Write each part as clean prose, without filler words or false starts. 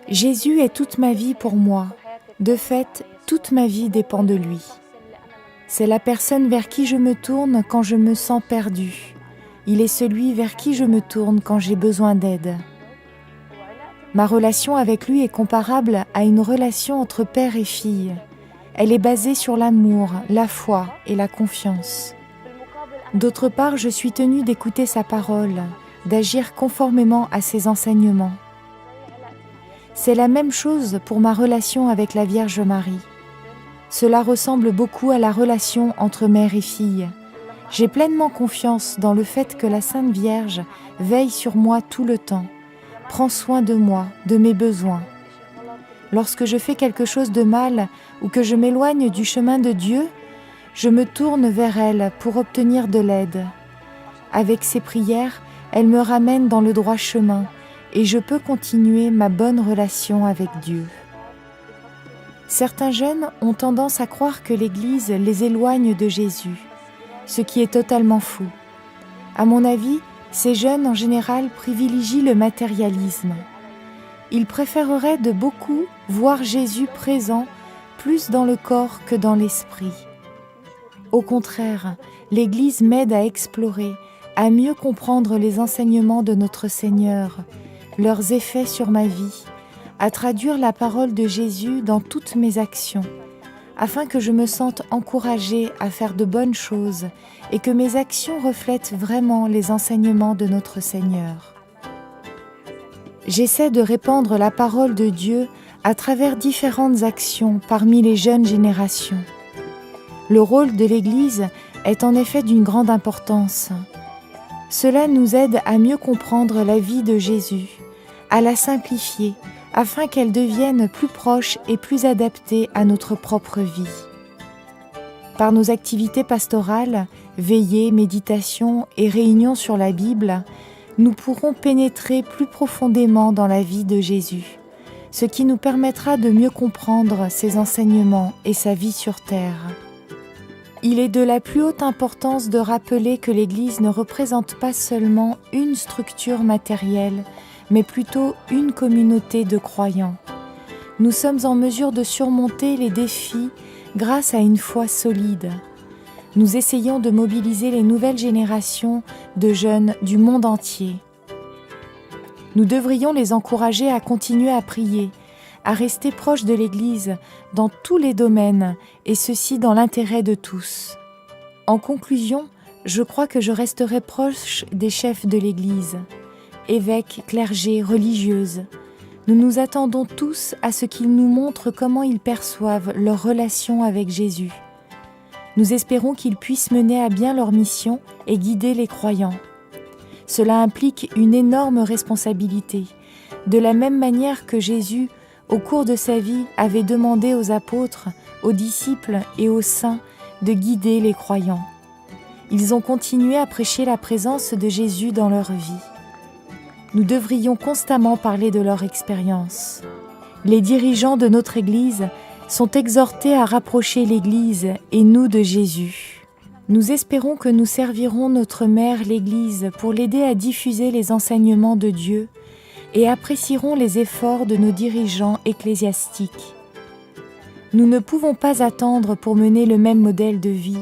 Jésus est toute ma vie pour moi. De fait, toute ma vie dépend de lui. C'est la personne vers qui je me tourne quand je me sens perdue. Il est celui vers qui je me tourne quand j'ai besoin d'aide. Ma relation avec lui est comparable à une relation entre père et fille. Elle est basée sur l'amour, la foi et la confiance. D'autre part, je suis tenue d'écouter sa parole, d'agir conformément à ses enseignements. C'est la même chose pour ma relation avec la Vierge Marie. Cela ressemble beaucoup à la relation entre mère et fille. J'ai pleinement confiance dans le fait que la Sainte Vierge veille sur moi tout le temps, prend soin de moi, de mes besoins. Lorsque je fais quelque chose de mal ou que je m'éloigne du chemin de Dieu, je me tourne vers elle pour obtenir de l'aide. Avec ses prières, elle me ramène dans le droit chemin et je peux continuer ma bonne relation avec Dieu. Certains jeunes ont tendance à croire que l'Église les éloigne de Jésus, ce qui est totalement faux. À mon avis, ces jeunes en général privilégient le matérialisme. Ils préféreraient de beaucoup voir Jésus présent plus dans le corps que dans l'esprit. Au contraire, l'Église m'aide à explorer, à mieux comprendre les enseignements de notre Seigneur, leurs effets sur ma vie, à traduire la parole de Jésus dans toutes mes actions, afin que je me sente encouragée à faire de bonnes choses et que mes actions reflètent vraiment les enseignements de notre Seigneur. J'essaie de répandre la parole de Dieu à travers différentes actions parmi les jeunes générations. Le rôle de l'Église est en effet d'une grande importance. Cela nous aide à mieux comprendre la vie de Jésus, à la simplifier, afin qu'elle devienne plus proche et plus adaptée à notre propre vie. Par nos activités pastorales, veillées, méditations et réunions sur la Bible, nous pourrons pénétrer plus profondément dans la vie de Jésus, ce qui nous permettra de mieux comprendre ses enseignements et sa vie sur terre. Il est de la plus haute importance de rappeler que l'Église ne représente pas seulement une structure matérielle, mais plutôt une communauté de croyants. Nous sommes en mesure de surmonter les défis grâce à une foi solide. Nous essayons de mobiliser les nouvelles générations de jeunes du monde entier. Nous devrions les encourager à continuer à prier, à rester proches de l'Église dans tous les domaines, et ceci dans l'intérêt de tous. En conclusion, je crois que je resterai proche des chefs de l'Église, évêques, clergés, religieuses. Nous nous attendons tous à ce qu'ils nous montrent comment ils perçoivent leur relation avec Jésus. Nous espérons qu'ils puissent mener à bien leur mission et guider les croyants. Cela implique une énorme responsabilité, de la même manière que Jésus, au cours de sa vie, avait demandé aux apôtres, aux disciples et aux saints de guider les croyants. Ils ont continué à prêcher la présence de Jésus dans leur vie. Nous devrions constamment parler de leur expérience. Les dirigeants de notre Église sont exhortés à rapprocher l'Église et nous de Jésus. Nous espérons que nous servirons notre mère, l'Église, pour l'aider à diffuser les enseignements de Dieu et apprécierons les efforts de nos dirigeants ecclésiastiques. Nous ne pouvons pas attendre pour mener le même modèle de vie,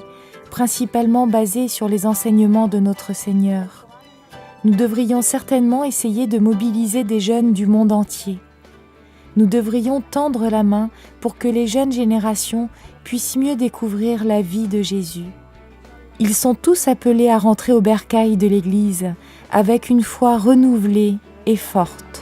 principalement basé sur les enseignements de notre Seigneur. Nous devrions certainement essayer de mobiliser des jeunes du monde entier. Nous devrions tendre la main pour que les jeunes générations puissent mieux découvrir la vie de Jésus. Ils sont tous appelés à rentrer au bercail de l'Église avec une foi renouvelée et forte.